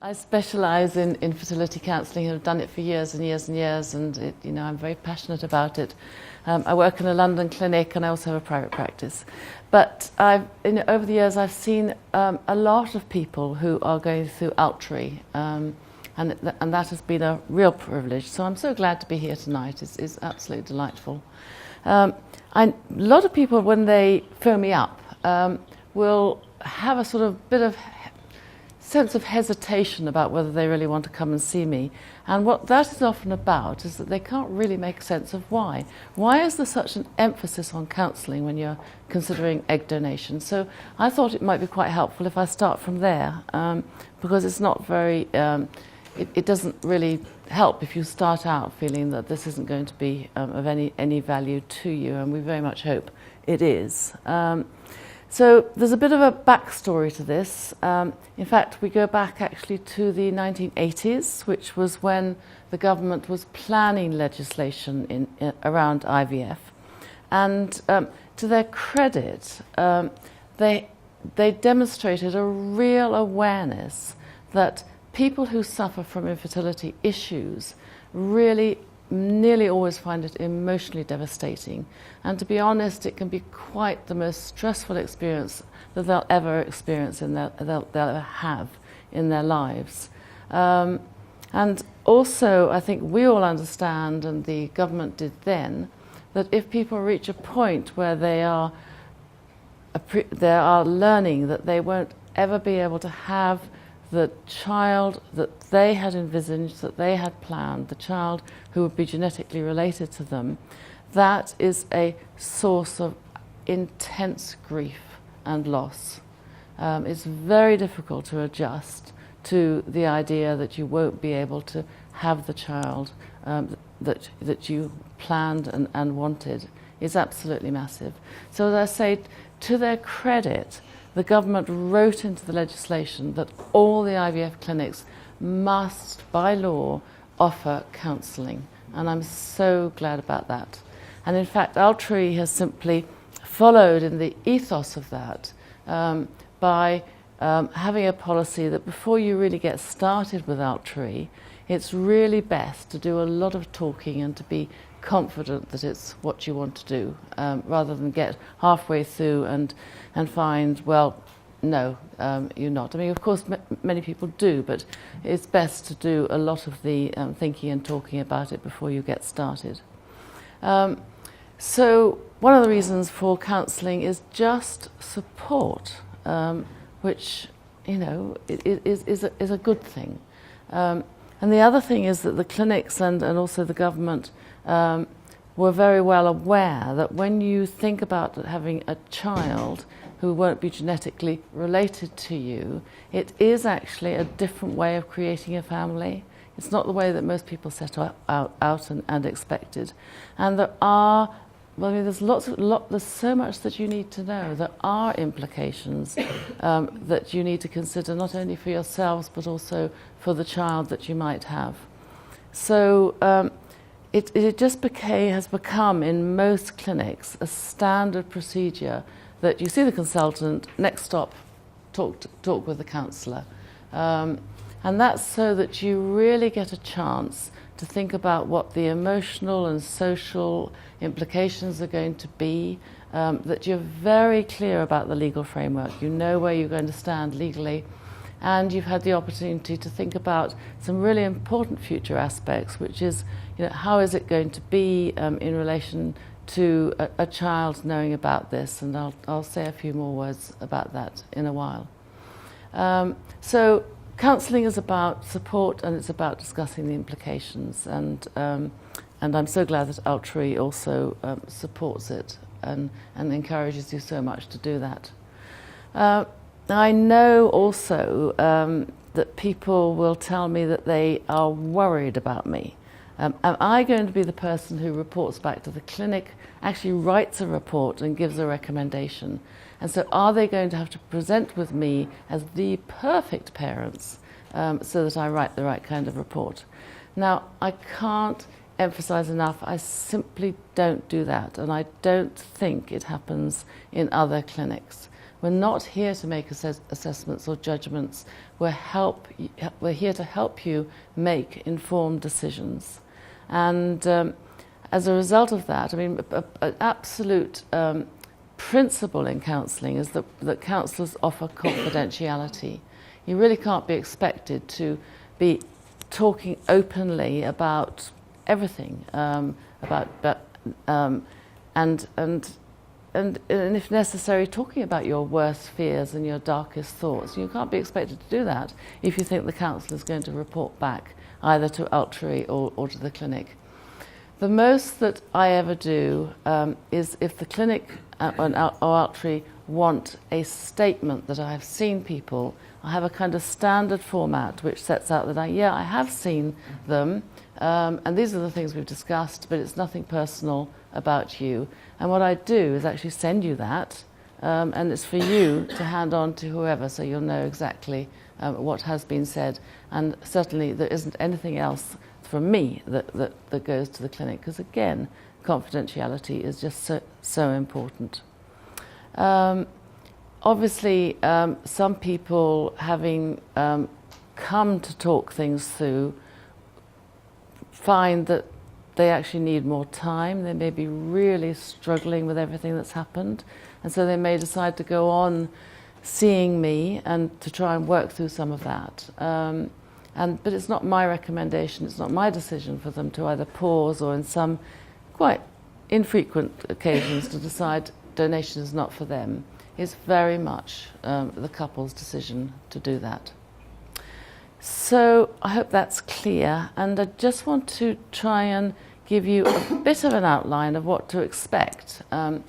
I specialise in infertility counselling and have done it for years and years and years, and I'm very passionate about it. I work in a London clinic and I also have a private practice. But over the years I've seen a lot of people who are going through Altry, and that has been a real privilege. So I'm so glad to be here tonight. It's absolutely delightful. A lot of people, when they phone me up, will have a sort of bit of sense of hesitation about whether they really want to come and see me. And what that is often about is that they can't really make sense of why. Why is there such an emphasis on counselling when you're considering egg donation? So I thought it might be quite helpful if I start from there, because it's not very, it doesn't really help if you start out feeling that this isn't going to be of any value to you, and we very much hope it is. So there's a bit of a backstory to this. In fact, we go back actually to the 1980s, which was when the government was planning legislation around IVF. And to their credit, they demonstrated a real awareness that people who suffer from infertility issues really nearly always find it emotionally devastating. And to be honest, it can be quite the most stressful experience that they'll ever experience they'll ever have in their lives. And also, I think we all understand, and the government did then, that if people reach a point where they are learning that they won't ever be able to have the child that they had envisaged, that they had planned, the child who would be genetically related to them, that is a source of intense grief and loss. It's very difficult to adjust to the idea that you won't be able to have the child that you planned and wanted. It's absolutely massive. So as I say, to their credit, the government wrote into the legislation that all the IVF clinics must, by law, offer counselling. And I'm so glad about that. And in fact, Altry has simply followed in the ethos of that by having a policy that before you really get started with Altry, it's really best to do a lot of talking and to be confident that it's what you want to do, rather than get halfway through and find, well, no, you're not. I mean, of course, many people do, but it's best to do a lot of the thinking and talking about it before you get started. So one of the reasons for counselling is just support, which, is a good thing. And the other thing is that the clinics and also the government were very well aware that when you think about having a child who won't be genetically related to you, it is actually a different way of creating a family. It's not the way that most people set out and expected. And there are, there's so much that you need to know. There are implications that you need to consider, not only for yourselves, but also for the child that you might have. So it just has become, in most clinics, a standard procedure that you see the consultant, next stop, talk with the counsellor. And that's so that you really get a chance to think about what the emotional and social implications are going to be, that you're very clear about the legal framework, you know where you're going to stand legally, and you've had the opportunity to think about some really important future aspects, which is, how is it going to be in relation to a child knowing about this, and I'll say a few more words about that in a while. So counselling is about support, and it's about discussing the implications, and I'm so glad that Altry also supports it and encourages you so much to do that. I know also that people will tell me that they are worried about me. Am I going to be the person who reports back to the clinic, actually writes a report and gives a recommendation? And so are they going to have to present with me as the perfect parents so that I write the right kind of report? Now, I can't emphasize enough, I simply don't do that, and I don't think it happens in other clinics. We're not here to make assessments or judgments. We're here to help you make informed decisions. And as a result of that, I mean, an absolute principle in counselling is that counsellors offer confidentiality. You really can't be expected to be talking openly about everything, and if necessary, talking about your worst fears and your darkest thoughts. You can't be expected to do that if you think the counsellor is going to report back either to Altry or to the clinic. The most that I ever do is if the clinic or Altry want a statement that I have seen people, I have a kind of standard format which sets out that I have seen them, and these are the things we've discussed, but it's nothing personal about you. And what I do is actually send you that, and it's for you to hand on to whoever, so you'll know exactly what has been said. And certainly there isn't anything else from me that goes to the clinic, because again, confidentiality is just so important. Obviously, some people, having come to talk things through, find that they actually need more time. They may be really struggling with everything that's happened, and so they may decide to go on seeing me and to try and work through some of that. But it's not my recommendation, it's not my decision for them to either pause or in some quite infrequent occasions to decide donation is not for them. It's very much the couple's decision to do that. So I hope that's clear, and I just want to try and give you a bit of an outline of what to expect. In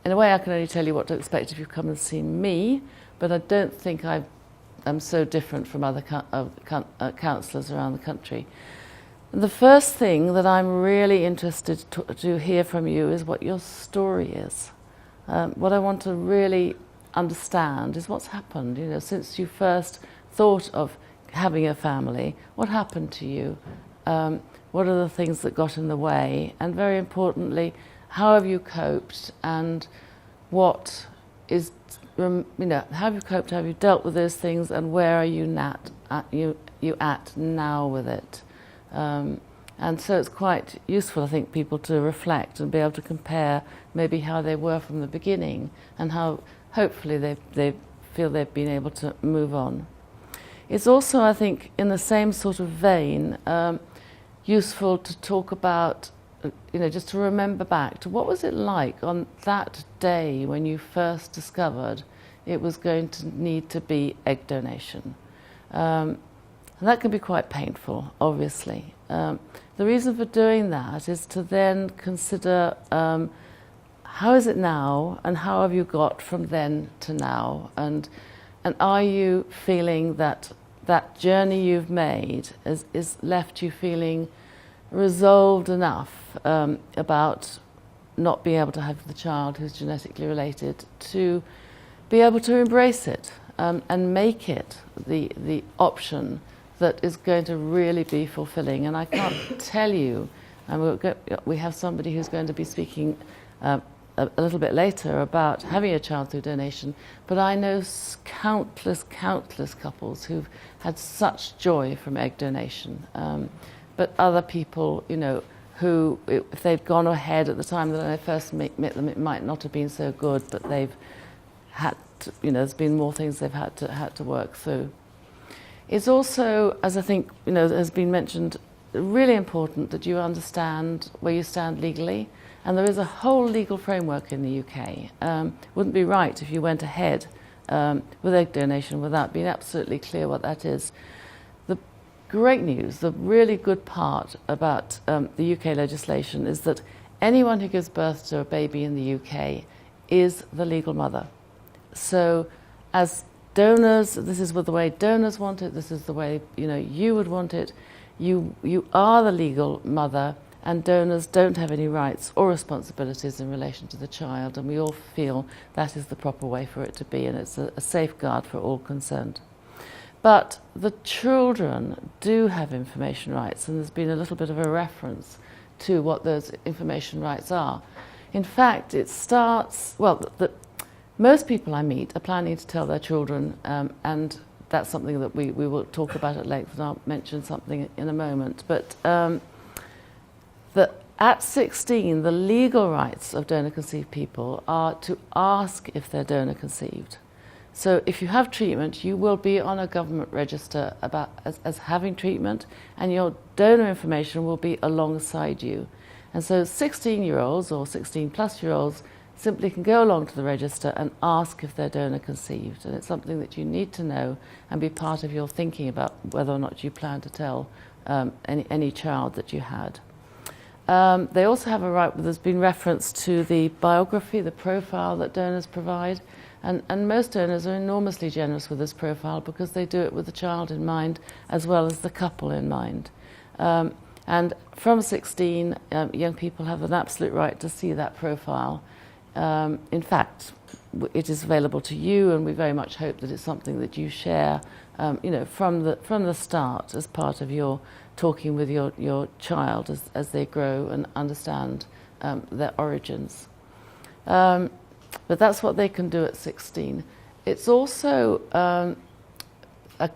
a way, I can only tell you what to expect if you come and see me, but I don't think I'm so different from other counsellors around the country. The first thing that I'm really interested to hear from you is what your story is. What I want to really understand is what's happened, since you first thought of having a family. What happened to you? What are the things that got in the way? And very importantly, how have you coped? And what is, how have you coped? How have you dealt with those things? And where are you at now with it? And so it's quite useful, I think, people to reflect and be able to compare maybe how they were from the beginning and how hopefully they feel they've been able to move on. It's also, I think, in the same sort of vein, useful to talk about, just to remember back to what was it like on that day when you first discovered it was going to need to be egg donation. And that can be quite painful, obviously. The reason for doing that is to then consider how is it now, and how have you got from then to now, and are you feeling that journey you've made is left you feeling resolved enough about not being able to have the child who's genetically related to be able to embrace it and make it the option that is going to really be fulfilling. And I can't tell you, and we have somebody who's going to be speaking a little bit later about having a child through donation, but I know countless couples who've had such joy from egg donation. But other people, who, if they'd gone ahead at the time that I first met them, it might not have been so good, but they've had to, there's been more things they've had to work through. It's also, as I think, has been mentioned, really important that you understand where you stand legally. And there is a whole legal framework in the UK. Wouldn't be right if you went ahead with egg donation without being absolutely clear what that is. The great news, the really good part about the UK legislation is that anyone who gives birth to a baby in the UK is the legal mother. So as donors, this is the way donors want it, this is the way you would want it. You are the legal mother, and donors don't have any rights or responsibilities in relation to the child, and we all feel that is the proper way for it to be, and it's a safeguard for all concerned. But the children do have information rights, and there's been a little bit of a reference to what those information rights are. In fact, it starts, most people I meet are planning to tell their children, and that's something that we will talk about at length, and I'll mention something in a moment. But that at 16, the legal rights of donor-conceived people are to ask if they're donor-conceived. So if you have treatment, you will be on a government register as having treatment, and your donor information will be alongside you. And so 16-year-olds or 16-plus-year-olds simply can go along to the register and ask if they're donor-conceived. And it's something that you need to know and be part of your thinking about whether or not you plan to tell any child that you had. They also have a right, there's been reference to the biography, the profile that donors provide. And most donors are enormously generous with this profile because they do it with the child in mind as well as the couple in mind. And from 16, young people have an absolute right to see that profile. In fact, it is available to you, and we very much hope that it's something that you share, from the start as part of your talking with your child as they grow and understand their origins. But that's what they can do at 16. It's also a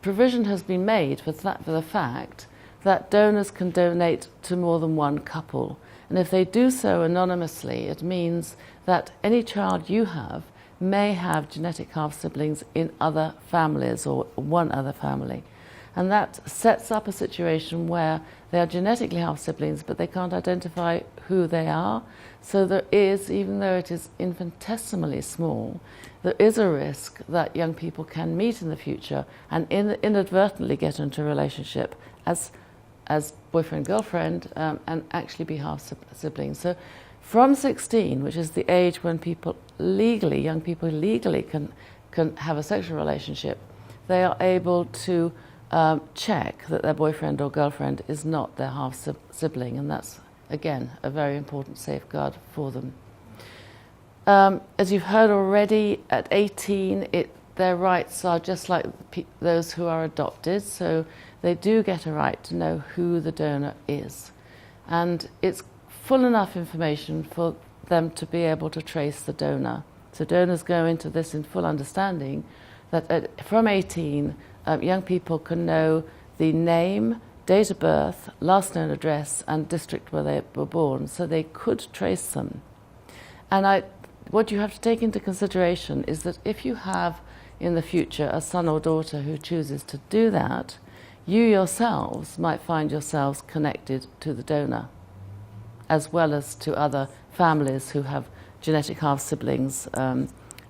provision has been made for the fact that donors can donate to more than one couple. And if they do so anonymously, it means that any child you have may have genetic half-siblings in other families or one other family. And that sets up a situation where they are genetically half-siblings, but they can't identify who they are. So there is, even though it is infinitesimally small, there is a risk that young people can meet in the future and inadvertently get into a relationship as boyfriend-girlfriend and actually be half-siblings. So from 16, which is the age when young people legally can have a sexual relationship, they are able to check that their boyfriend or girlfriend is not their half-sibling, and that's, again, a very important safeguard for them. As you've heard already, at 18, their rights are just like those who are adopted, so they do get a right to know who the donor is. And it's full enough information for them to be able to trace the donor. So donors go into this in full understanding that from 18, young people can know the name, date of birth, last known address, and district where they were born, so they could trace them. And what you have to take into consideration is that if you have in the future a son or daughter who chooses to do that, you yourselves might find yourselves connected to the donor, as well as to other families who have genetic half-siblings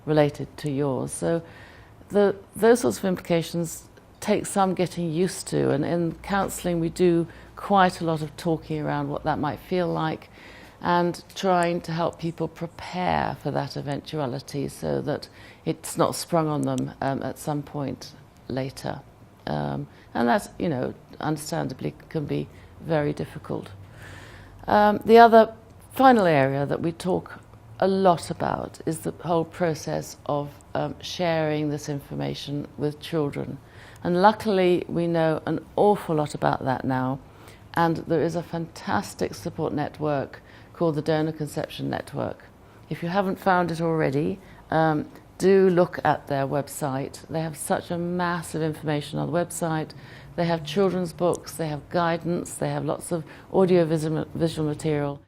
related to yours. So those sorts of implications take some getting used to, and in counselling we do quite a lot of talking around what that might feel like and trying to help people prepare for that eventuality so that it's not sprung on them at some point later. And that, understandably can be very difficult. The other final area that we talk a lot about is the whole process of sharing this information with children. And luckily we know an awful lot about that now, and there is a fantastic support network called the Donor Conception Network. If you haven't found it already, do look at their website. They have such a massive information on the website. They have children's books, they have guidance, they have lots of audio-visual material.